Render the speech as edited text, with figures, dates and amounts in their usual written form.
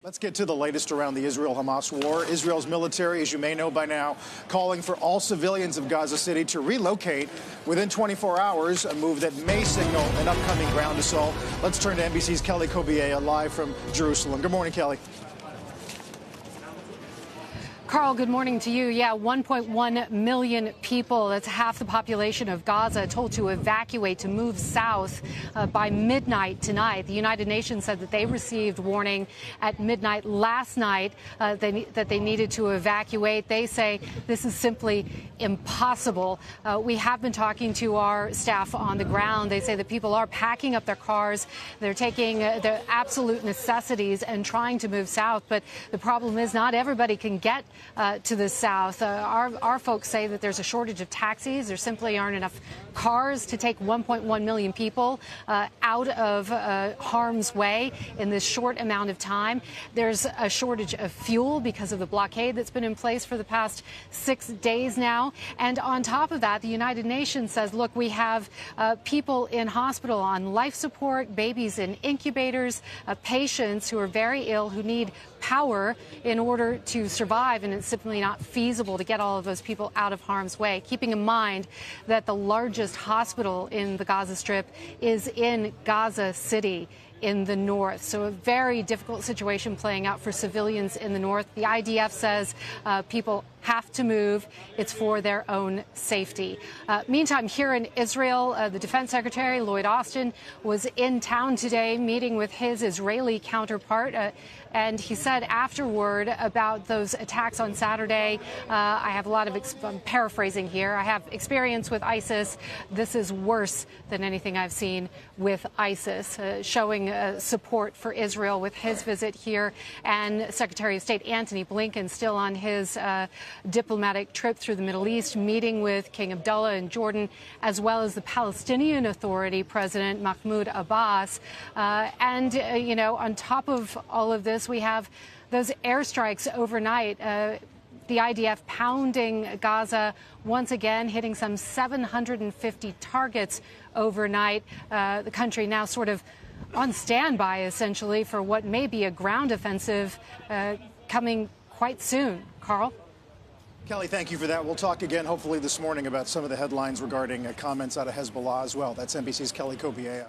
Let's get to the latest around the Israel-Hamas war. Israel's military, as you may know by now, calling for all civilians of Gaza City to relocate within 24 hours, a move that may signal an upcoming ground assault. Let's turn to NBC's Kelly Kobiea live from Jerusalem. Good morning, Kelly. Carl, good morning to you. Yeah, 1.1 million people, that's half the population of Gaza, told to evacuate, to move south by midnight tonight. The United Nations said that they received warning at midnight last night that they needed to evacuate. They say this is simply impossible. We have been talking to our staff on the ground. They say that people are packing up their cars. They're taking the absolute necessities and trying to move south. But the problem is not everybody can get to the south. Our folks say that there's a shortage of taxis. There simply aren't enough cars to take 1.1 million people out of harm's way in this short amount of time. There's a shortage of fuel because of the blockade that's been in place for the past 6 days now. And on top of that, the United Nations says, look, we have people in hospital on life support, babies in incubators, patients who are very ill, who need power in order to survive, and it's simply not feasible to get all of those people out of harm's way, keeping in mind that the largest hospital in the Gaza Strip is in Gaza City in the north. So a very difficult situation playing out for civilians in the north. The IDF says people have to move. It's for their own safety. Meantime, here in Israel, the Defense Secretary, Lloyd Austin, was in town today meeting with his Israeli counterpart. And he said afterward about those attacks on Saturday, I have a lot of, I'm paraphrasing here, I have experience with ISIS. This is worse than anything I've seen with ISIS, showing support for Israel with his visit here. And Secretary of State Antony Blinken still on his diplomatic trip through the Middle East, meeting with King Abdullah in Jordan, as well as the Palestinian Authority President Mahmoud Abbas. You know, on top of all of this, we have those airstrikes overnight. The IDF pounding Gaza once again, hitting some 750 targets overnight. The country now sort of on standby, essentially, for what may be a ground offensive coming quite soon. Carl? Kelly, thank you for that. We'll talk again, hopefully, this morning about some of the headlines regarding comments out of Hezbollah as well. That's NBC's Kelly Kobiea.